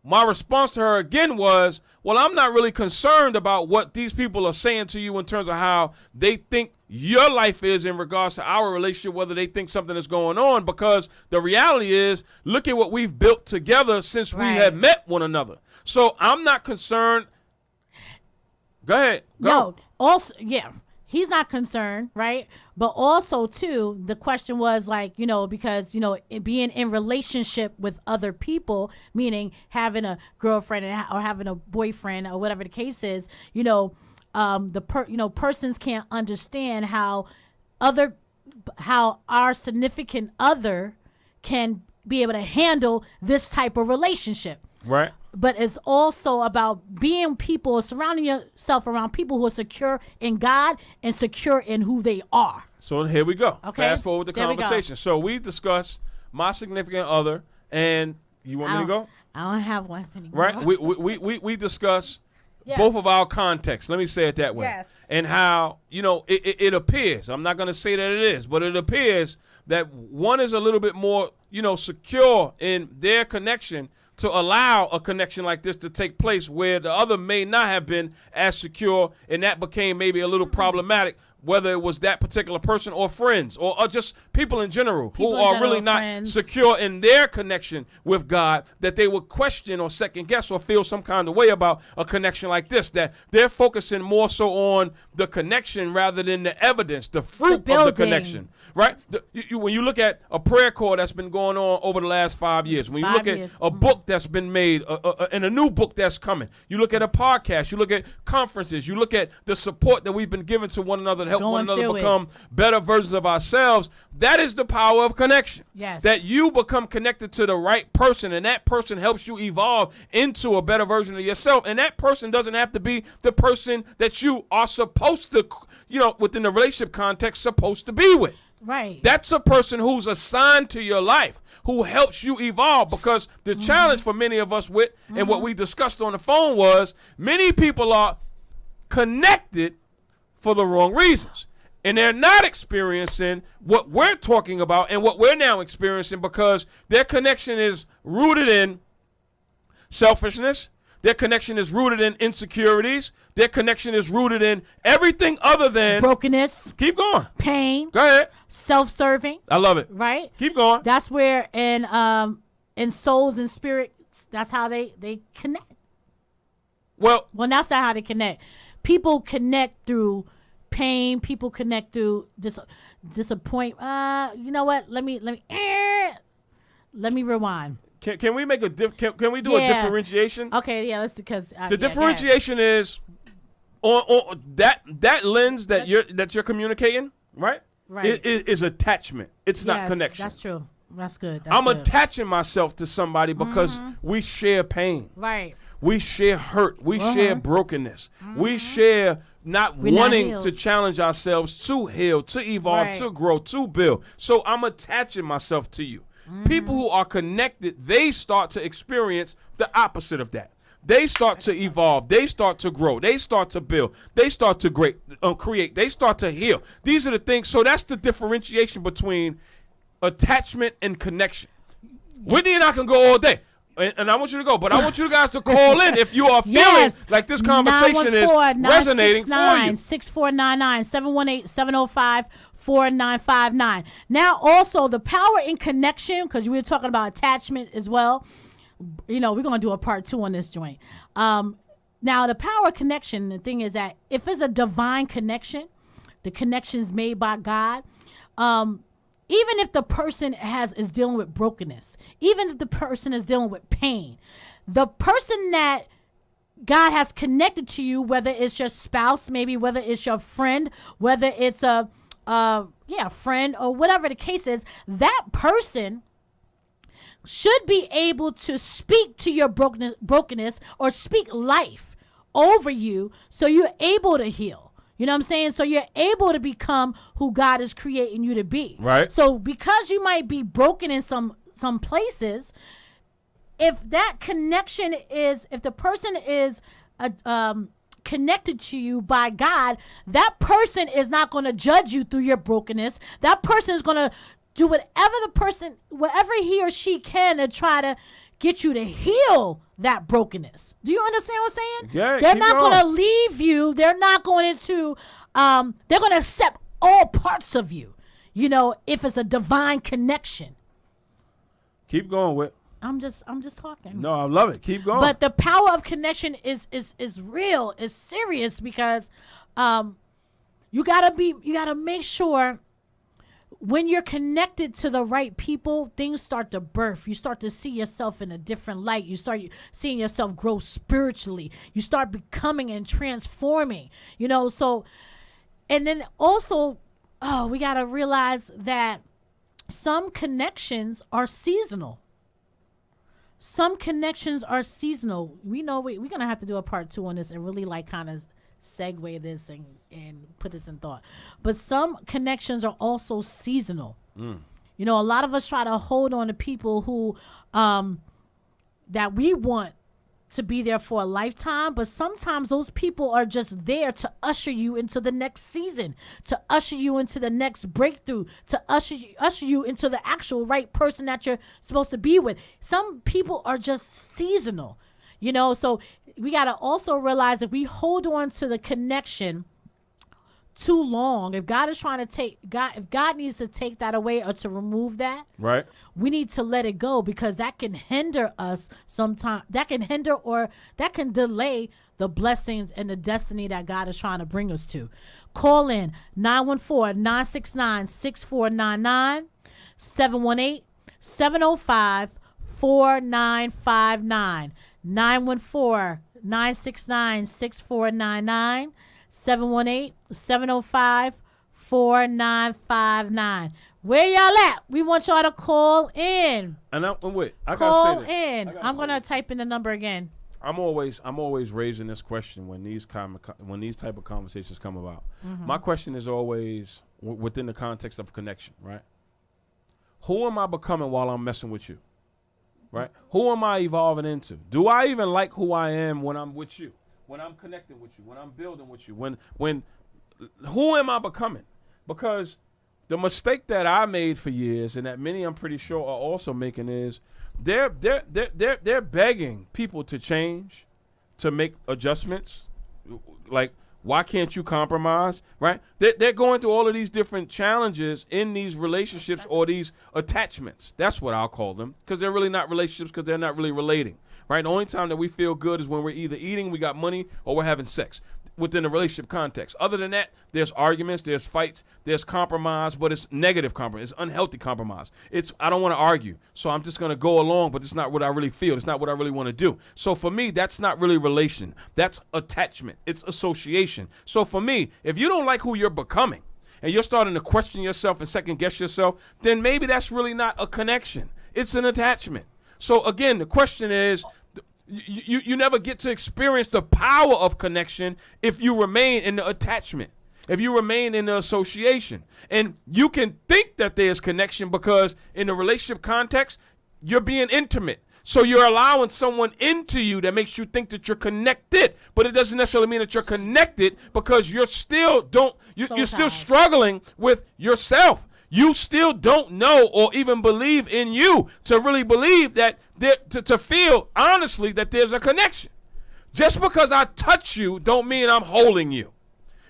my response to her again was, well, I'm not really concerned about what these people are saying to you in terms of how they think your life is in regards to our relationship, whether they think something is going on, because the reality is, look at what we've built together since we have met one another. So I'm not concerned. Go ahead. Go. No, also, he's not concerned, right? But also, too, the question was like, because, being in relationship with other people, meaning having a girlfriend or having a boyfriend or whatever the case is, persons can't understand how our significant other can be able to handle this type of relationship. Right. But it's also about surrounding yourself around people who are secure in God and secure in who they are. So here we go. Okay. Fast forward the conversation. So we discussed my significant other, and you want me to go? I don't have one anymore. Right. We discuss both of our contexts. Let me say it that way. Yes. And how, it appears, I'm not going to say that it is, but it appears that one is a little bit more, secure in their connection to allow a connection like this to take place, where the other may not have been as secure, and that became maybe a little problematic, whether it was that particular person or friends or just people in general who are really not secure in their connection with God, that they would question or second guess or feel some kind of way about a connection like this, that they're focusing more so on the connection rather than the evidence, the fruit of the connection, right? When you look at a prayer call that's been going on over the last 5 years, when you look at a book that's been made and a new book that's coming, you look at a podcast, you look at conferences, you look at the support that we've been given to one another to help one another become better versions of ourselves. That is the power of connection. Yes. That you become connected to the right person, and that person helps you evolve into a better version of yourself. And that person doesn't have to be the person that you are supposed to, within the relationship context, supposed to be with. Right. That's a person who's assigned to your life, who helps you evolve, because the challenge for many of us and what we discussed on the phone was, many people are connected for the wrong reasons. And they're not experiencing what we're talking about and what we're now experiencing, because their connection is rooted in selfishness. Their connection is rooted in insecurities. Their connection is rooted in everything other than brokenness. Keep going. Pain. Go ahead. Self-serving. I love it. Right? Keep going. That's where in souls and spirits, that's how they connect. Well, that's not how they connect. People connect through pain. People connect through disappointment. You know what? Let me rewind. Can we make can we do a differentiation? Okay, yeah, that's because the differentiation is on that lens that you're communicating, right? Right. It is attachment. It's not connection. That's true. That's good. I'm attaching myself to somebody because we share pain. Right. We share hurt. We share brokenness. We share not wanting to challenge ourselves to heal, to evolve, to grow, to build. So I'm attaching myself to you. People who are connected, they start to experience the opposite of that. They start to evolve. They start to grow. They start to build. They start to create. They start to heal. These are the things. So that's the differentiation between attachment and connection. Whitney and I can go all day. And I want you to go, but I want you guys to call in if you are feeling like this conversation is resonating for you. 6499 718-705-4959. Now, also the power in connection, because we were talking about attachment as well. We're going to do a part 2 on this joint. Now, the power of connection, the thing is that if it's a divine connection, the connection's made by God, even if the person is dealing with brokenness, even if the person is dealing with pain, the person that God has connected to you, whether it's your spouse, maybe whether it's your friend, whether it's a friend or whatever the case is, that person should be able to speak to your brokenness or speak life over you so you're able to heal. You know what I'm saying? So you're able to become who God is creating you to be. Right. So because you might be broken in some places, if that connection is, if the person is connected to you by God, that person is not going to judge you through your brokenness. That person is going to do whatever he or she can to try to get you to heal that brokenness. Do you understand what I'm saying? Yeah, they're not going to leave you. They're not going to, they're going to accept all parts of you, you know, if it's a divine connection. Keep going with. I'm just talking. No, I love it. Keep going. But the power of connection is real, is serious, because you gotta make sure when you're connected to the right people, things start to birth. You start to see yourself in a different light. You start seeing yourself grow spiritually. You start becoming and transforming, you know. So, and then also, we gotta realize that some connections are seasonal. Some connections are seasonal. We know we're going to have to do a part 2 on this and really like kind of segue this and put this in thought. But some connections are also seasonal. You know, a lot of us try to hold on to people who that we want to be there for a lifetime, but sometimes those people are just there to usher you into the next season, to usher you into the next breakthrough, to usher you into the actual right person that you're supposed to be with. Some people are just seasonal, you know, so we got to also realize if we hold on to the connection too long, if God is trying to if God needs to take that away or to remove that, right, we need to let it go, because that can hinder us sometimes. That can hinder or that can delay the blessings and the destiny that God is trying to bring us to. Call in 914-969-6499, 718-705-4959, 914-969-6499, 718-705-4959. Where y'all at? We want y'all to call in. And I call gotta say in. I'm gonna type in the number again. I'm always raising this question when these type of conversations come about. My question is always within the context of connection, right? Who am I becoming while I'm messing with you? Right? Who am I evolving into? Do I even like who I am when I'm with you? When I'm connecting with you, when I'm building with you, when who am I becoming? Because the mistake that I made for years, and that many I'm pretty sure are also making, is they're begging people to change, to make adjustments. Like, why can't you compromise? Right? They're going through all of these different challenges in these relationships or these attachments. That's what I'll call them, because they're really not relationships, because they're not really relating. Right? The only time that we feel good is when we're either eating, we got money, or we're having sex within a relationship context. Other than that, there's arguments, there's fights, there's compromise, but it's negative compromise. It's unhealthy compromise. I don't want to argue, so I'm just going to go along, but it's not what I really feel. It's not what I really want to do. So for me, that's not really relation. That's attachment. It's association. So for me, if you don't like who you're becoming, and you're starting to question yourself and second guess yourself, then maybe that's really not a connection. It's an attachment. So again, the question is, you never get to experience the power of connection if you remain in the attachment, if you remain in the association. And you can think that there's connection because in the relationship context, you're being intimate. So you're allowing someone into you that makes you think that you're connected, but it doesn't necessarily mean that you're connected, because you're still you're still struggling with yourself. You still don't know or even believe in you to really believe that to feel honestly that there's a connection. Just because I touch you don't mean I'm holding you.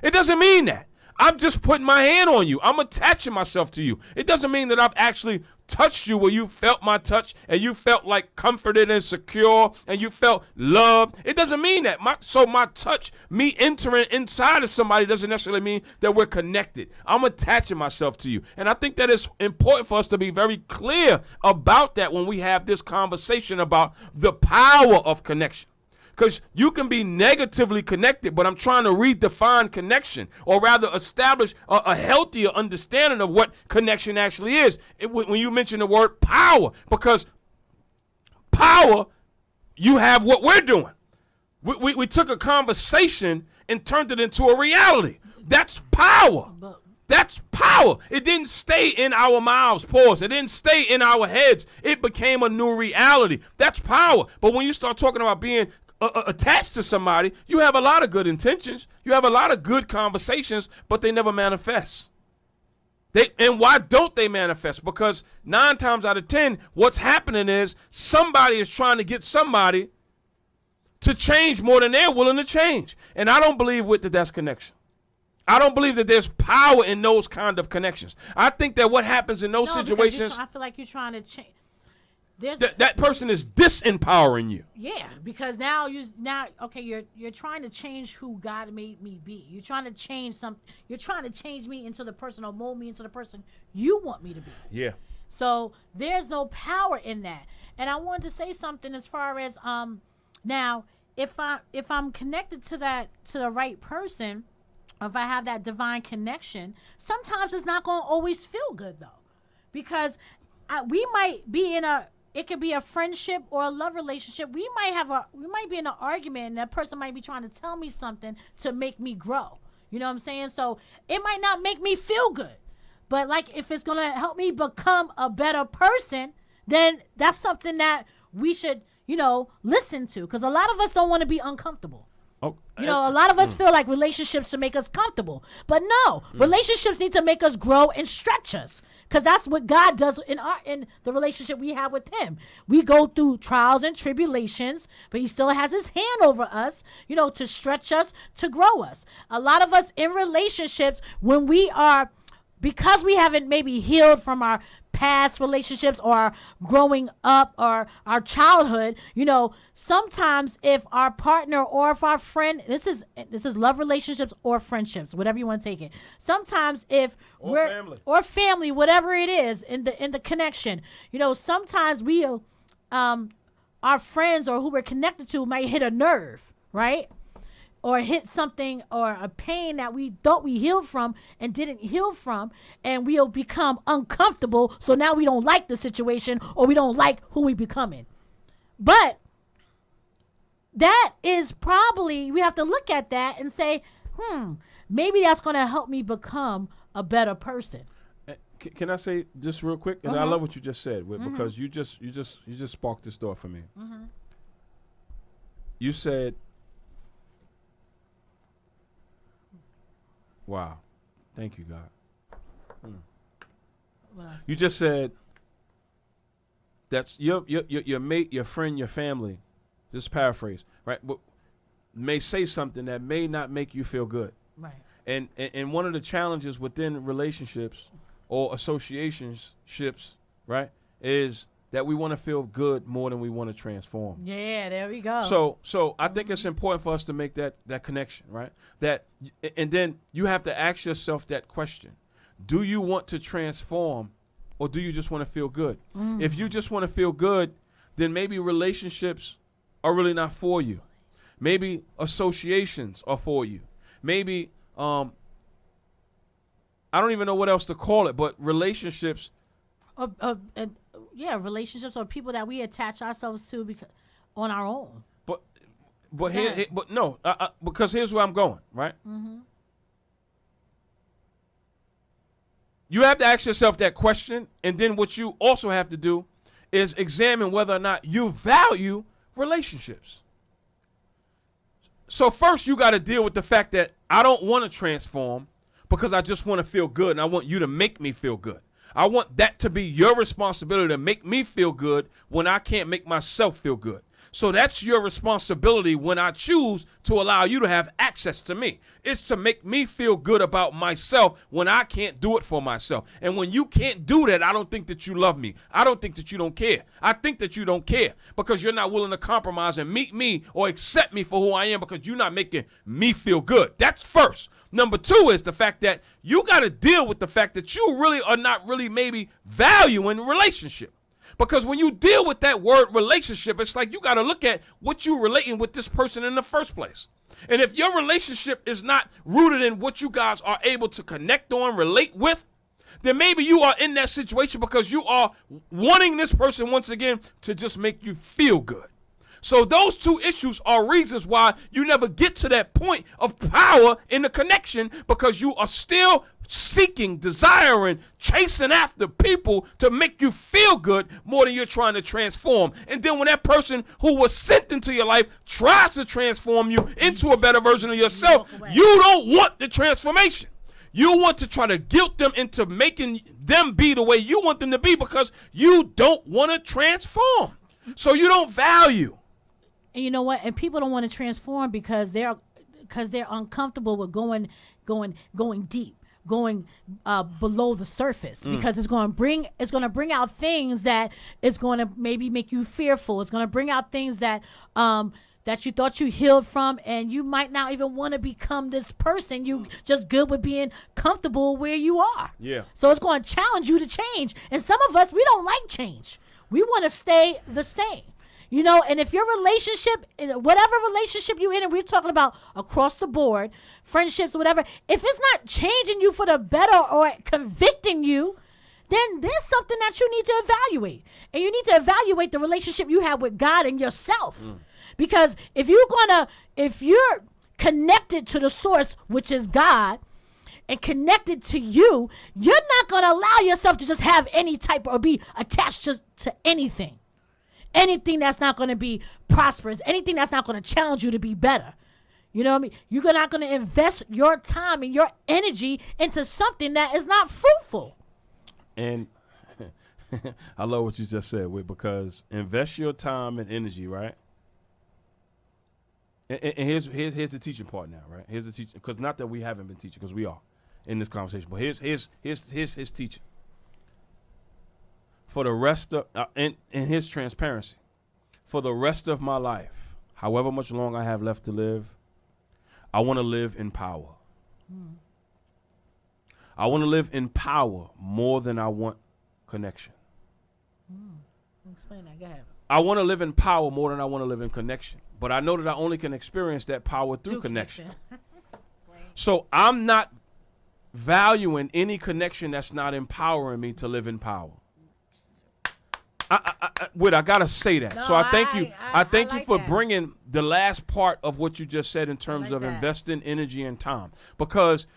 It doesn't mean that. I'm just putting my hand on you. I'm attaching myself to you. It doesn't mean that I've actually touched you where you felt my touch and you felt like comforted and secure and you felt loved. It doesn't mean that. My touch, me entering inside of somebody, doesn't necessarily mean that we're connected. I'm attaching myself to you. And I think that it's important for us to be very clear about that when we have this conversation about the power of connection. Because you can be negatively connected, but I'm trying to redefine connection, or rather establish a healthier understanding of what connection actually is. When you mention the word power, because power, you have what we're doing. We took a conversation and turned it into a reality. That's power. That's power. It didn't stay in our mouths, pause. It didn't stay in our heads. It became a new reality. That's power. But when you start talking about being attached to somebody, you have a lot of good intentions. You have a lot of good conversations, but they never manifest. And why don't they manifest? Because 9 times out of 10, what's happening is somebody is trying to get somebody to change more than they're willing to change. And I don't believe that's connection. I don't believe that there's power in those kind of connections. I think that what happens in those situations, I feel like you're trying to change. That person is disempowering you. Yeah, because now you're trying to change who God made me be. You're trying to change You're trying to change me into the person, or mold me into the person you want me to be. Yeah. So there's no power in that. And I wanted to say something as far as now if I'm connected to the right person, if I have that divine connection, sometimes it's not going to always feel good though, because we might be it could be a friendship or a love relationship. We might be in an argument, and that person might be trying to tell me something to make me grow. You know what I'm saying? So it might not make me feel good, but like if it's gonna help me become a better person, then that's something that we should, listen to. Because a lot of us don't want to be uncomfortable. Oh, a lot of us feel like relationships should make us comfortable, but no, relationships need to make us grow and stretch us, because that's what God does in the relationship we have with Him. We go through trials and tribulations, but He still has His hand over us, to stretch us, to grow us. A lot of us in relationships, because we haven't maybe healed from our past relationships or growing up or our childhood, sometimes if our partner or if our friend, this is love relationships or friendships, whatever you want to take it. Sometimes if family, whatever it is in the connection, sometimes our friends or who we're connected to might hit a nerve, right? Or hit something or a pain that we thought we healed from and didn't heal from, and we'll become uncomfortable. So now we don't like the situation, or we don't like who we becoming. But that is probably, we have to look at that and say, maybe that's going to help me become a better person. Can I say just real quick? And I love what you just said, because you just sparked this thought for me. You said, wow. Thank you, God. You just said that's your mate, your friend, your family, just paraphrase, right? But may say something that may not make you feel good. Right. And one of the challenges within relationships or associationships, right, is that we want to feel good more than we want to transform. Yeah, there we go. So I think it's important for us to make that connection, right? And then you have to ask yourself that question. Do you want to transform, or do you just want to feel good? If you just want to feel good, then maybe relationships are really not for you. Maybe associations are for you. Maybe I don't even know what else to call it, but relationships relationships or people that we attach ourselves to on our own. Because here's where I'm going, right? You have to ask yourself that question, and then what you also have to do is examine whether or not you value relationships. So first, you got to deal with the fact that I don't want to transform because I just want to feel good, and I want you to make me feel good. I want that to be your responsibility, to make me feel good when I can't make myself feel good. So that's your responsibility when I choose to allow you to have access to me. It's to make me feel good about myself when I can't do it for myself. And when you can't do that, I don't think that you love me. I don't think that you don't care. I think that you don't care because you're not willing to compromise and meet me or accept me for who I am because you're not making me feel good. That's first. Number two is the fact that you got to deal with the fact that you really are not really maybe valuing relationship. Because when you deal with that word relationship, it's like you got to look at what you're relating with this person in the first place. And if your relationship is not rooted in what you guys are able to connect on, relate with, then maybe you are in that situation because you are wanting this person once again to just make you feel good. So those two issues are reasons why you never get to that point of power in the connection, because you are still seeking, desiring, chasing after people to make you feel good more than you're trying to transform. And then when that person who was sent into your life tries to transform you into a better version of yourself, you don't want the transformation. You want to try to guilt them into making them be the way you want them to be because you don't want to transform. So you don't value. And you know what? And people don't want to transform because they're uncomfortable with going deep, going below the surface, because it's going to bring out things that it's going to maybe make you fearful. It's going to bring out things that that you thought you healed from, and you might not even want to become this person. You just good with being comfortable where you are. Yeah. So it's going to challenge you to change. And some of us, we don't like change. We want to stay the same. You know, and if your relationship, whatever relationship you're in, and we're talking about across the board, friendships, whatever, if it's not changing you for the better or convicting you, then there's something that you need to evaluate. And you need to evaluate the relationship you have with God and yourself. Because if you're connected to the source, which is God, and connected to you, you're not going to allow yourself to just have any type or be attached to anything. Anything that's not going to be prosperous, anything that's not going to challenge you to be better. You know what I mean? You're not going to invest your time and your energy into something that is not fruitful. And I love what you just said, because invest your time and energy, right? And here's the teaching part now, right? Here's the teaching, because not that we haven't been teaching, because we are in this conversation, but here's his teaching. For the rest of, in his transparency, for the rest of my life, however much longer I have left to live, I want to live in power. I want to live in power more than I want connection. Explain that. Go ahead. I want to live in power more than I want to live in connection. But I know that I only can experience that power through connection. So I'm not valuing any connection that's not empowering me to live in power. I gotta say that. No, so I thank you. I thank you like for that. bringing the last part of what you just said in terms of investing energy and time, because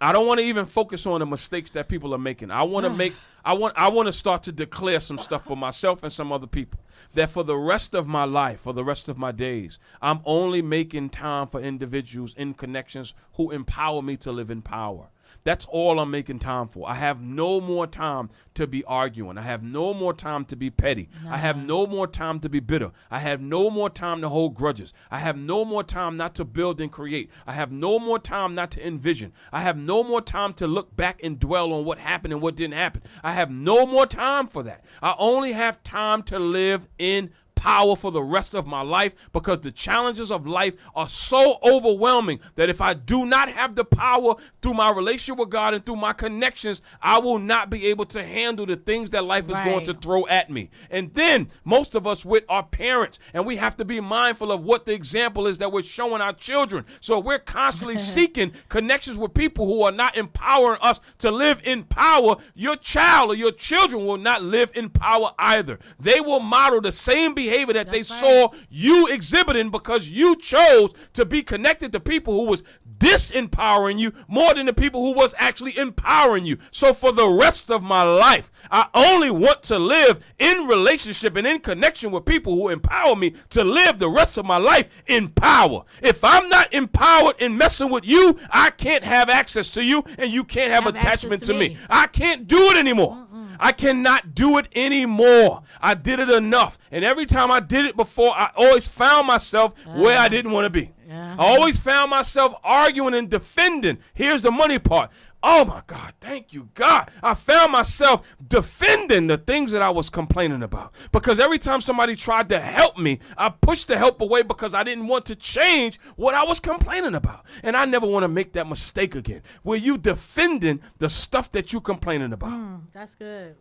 I don't want to even focus on the mistakes that people are making. I want to I want to start to declare some stuff for myself and some other people, that for the rest of my life, for the rest of my days, I'm only making time for individuals in connections who empower me to live in power. That's all I'm making time for. I have no more time to be arguing. I have no more time to be petty. I have no more time to be bitter. I have no more time to hold grudges. I have no more time not to build and create. I have no more time not to envision. I have no more time to look back and dwell on what happened and what didn't happen. I have no more time for that. I only have time to live in power for the rest of my life, because the challenges of life are so overwhelming that if I do not have the power through my relationship with God and through my connections, I will not be able to handle the things that life is going to throw at me. And then most of us with our parents, and we have to be mindful of what the example is that we're showing our children. So we're constantly seeking connections with people who are not empowering us to live in power. Your child or your children will not live in power either. They will model the same behavior that they saw you exhibiting, because you chose to be connected to people who was disempowering you more than the people who was actually empowering you. So for the rest of my life, I only want to live in relationship and in connection with people who empower me to live the rest of my life in power. If I'm not empowered in messing with you, I can't have access to you, and you can't have attachment to me. I can't do it anymore. I cannot do it anymore. I did it enough. And every time I did it before, I always found myself where I didn't want to be. I always found myself arguing and defending. Here's the money part. Oh, my God. Thank you, God. I found myself defending the things that I was complaining about. Because every time somebody tried to help me, I pushed the help away because I didn't want to change what I was complaining about. And I never want to make that mistake again, where you defending the stuff that you complaining about. That's good.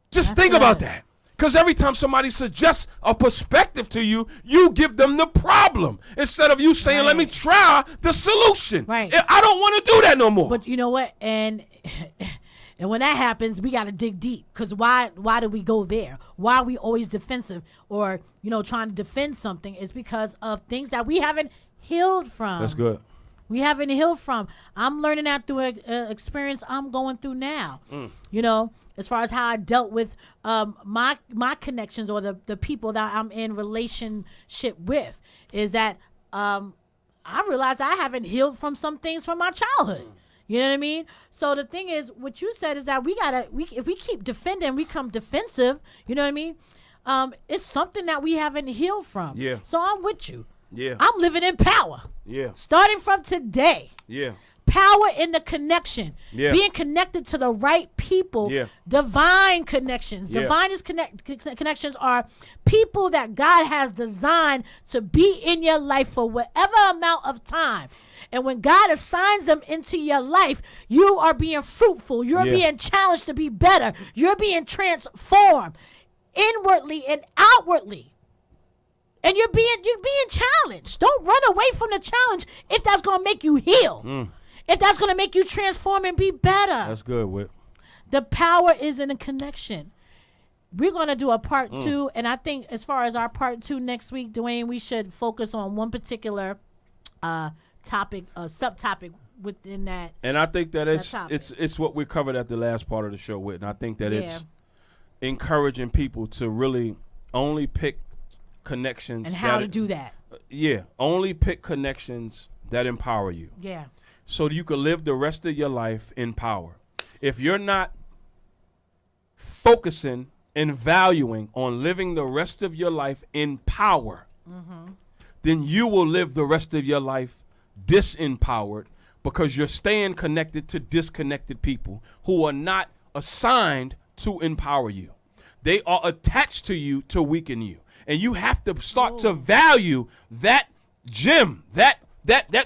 Just think about that. Because every time somebody suggests a perspective to you, you give them the problem instead of you saying, let me try the solution. I don't want to do that no more. But you know what? And when that happens, we got to dig deep. Because why do we go there? Why are we always defensive or, trying to defend something? It's because of things that we haven't healed from. That's good. We haven't healed from. I'm learning that through an experience I'm going through now. As far as how I dealt with my connections or the people that I'm in relationship with, is that I realized I haven't healed from some things from my childhood. You know what I mean? So the thing is, what you said is that if we keep defending, we become defensive. You know what I mean? It's something that we haven't healed from. Yeah. So I'm with you. Yeah. I'm living in power. Yeah. Starting from today. Yeah. Power in the connection. Yeah. Being connected to the right people. Yeah. Divine connections. Yeah. Connections are people that God has designed to be in your life for whatever amount of time. And when God assigns them into your life, you are being fruitful. You're being challenged to be better. You're being transformed inwardly and outwardly. And you're being challenged. Don't run away from the challenge if that's going to make you heal. If that's going to make you transform and be better. That's good, Whit. The power is in a connection. We're going to do a part 2. And I think as far as our part 2 next week, Dwayne, we should focus on one particular topic, subtopic within that. And I think that it's what we covered at the last part of the show, Whit. And I think that it's encouraging people to really only pick connections. And how to do that. Only pick connections that empower you. Yeah. So you can live the rest of your life in power. If you're not focusing and valuing on living the rest of your life in power, then you will live the rest of your life disempowered because you're staying connected to disconnected people who are not assigned to empower you. They are attached to you to weaken you. And you have to start to value that gem, that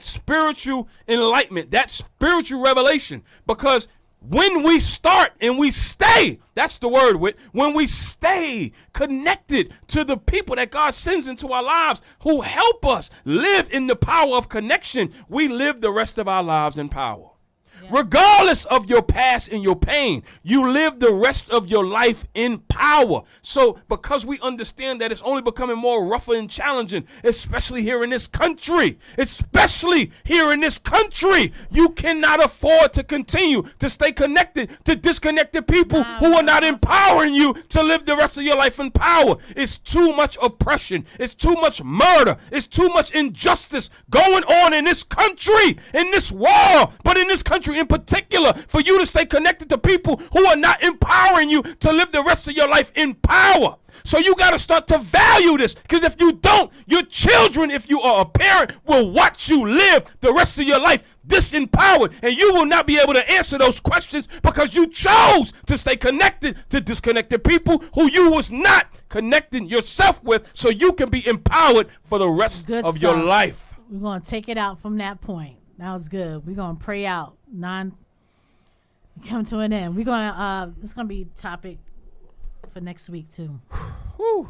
spiritual enlightenment, that spiritual revelation. Because when we start and we stay, that's the word, Whit, when we stay connected to the people that God sends into our lives who help us live in the power of connection, we live the rest of our lives in power. Regardless of your past and your pain, you live the rest of your life in power. So because we understand that it's only becoming more rougher and challenging, especially here in this country, you cannot afford to continue to stay connected to disconnected people who are not empowering you to live the rest of your life in power. It's too much oppression. It's too much murder. It's too much injustice going on in this country, in this world, but in this country in particular, for you to stay connected to people who are not empowering you to live the rest of your life in power. So you got to start to value this, because if you don't, your children, if you are a parent, will watch you live the rest of your life disempowered, and you will not be able to answer those questions because you chose to stay connected to disconnected people who you was not connecting yourself with, so you can be empowered for the rest of your life. We're going to take it out from that point. That was good. We're going to pray out. Come to an end. We're going to, it's going to be a topic for next week too. Whew.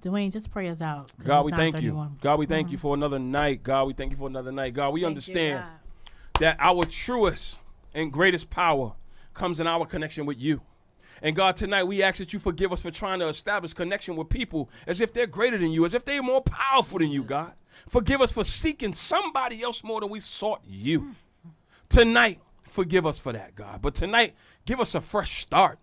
Dwayne, just pray us out. God, we thank you. God, we thank you for another night. God, we thank you for another night. God, we understand that our truest and greatest power comes in our connection with you. And God, tonight we ask that you forgive us for trying to establish connection with people as if they're greater than you, as if they're more powerful than you, God. Forgive us for seeking somebody else more than we sought you. Tonight, forgive us for that, God. But tonight, give us a fresh start.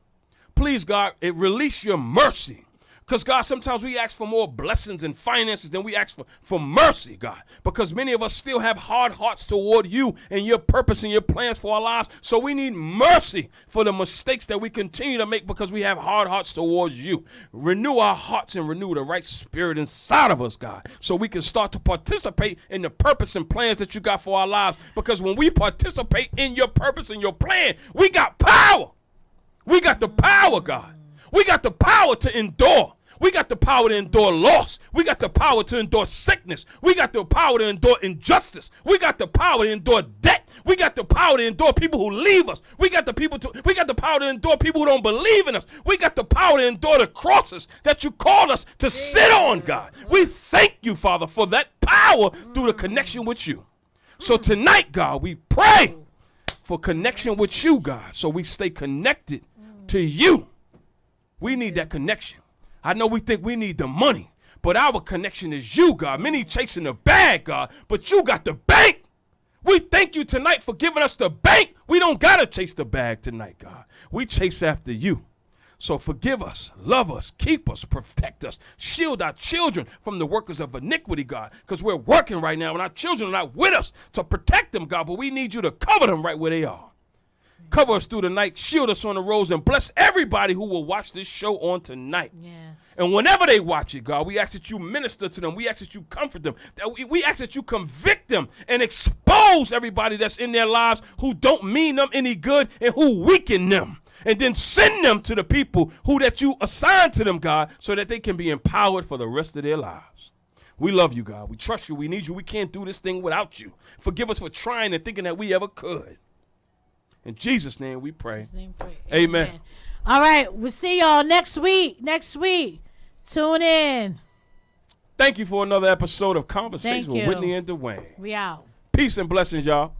Please, God, release your mercy. Because, God, sometimes we ask for more blessings and finances than we ask for mercy, God. Because many of us still have hard hearts toward you and your purpose and your plans for our lives. So we need mercy for the mistakes that we continue to make because we have hard hearts towards you. Renew our hearts and renew the right spirit inside of us, God, so we can start to participate in the purpose and plans that you got for our lives. Because when we participate in your purpose and your plan, we got power. We got the power, God. We got the power to endure. We got the power to endure loss. We got the power to endure sickness. We got the power to endure injustice. We got the power to endure debt. We got the power to endure people who leave us. We got the power to endure people who don't believe in us. We got the power to endure the crosses that you called us to sit on, God. We thank you, Father, for that power through the connection with you. So tonight, God, we pray for connection with you, God, so we stay connected to you. We need that connection. I know we think we need the money, but our connection is you, God. Many chasing the bag, God, but you got the bank. We thank you tonight for giving us the bank. We don't got to chase the bag tonight, God. We chase after you. So forgive us, love us, keep us, protect us, shield our children from the workers of iniquity, God, because we're working right now and our children are not with us to protect them, God, but we need you to cover them right where they are. Cover us through the night, shield us on the roads, and bless everybody who will watch this show on tonight. Yes. And whenever they watch it, God, we ask that you minister to them. We ask that you comfort them. That we ask that you convict them and expose everybody that's in their lives who don't mean them any good and who weaken them. And then send them to the people who that you assign to them, God, so that they can be empowered for the rest of their lives. We love you, God. We trust you. We need you. We can't do this thing without you. Forgive us for trying and thinking that we ever could. In Jesus' name we pray. Amen. All right. We'll see y'all next week. Tune in. Thank you for another episode of Conversation with Whitney and Dwayne. We out. Peace and blessings, y'all.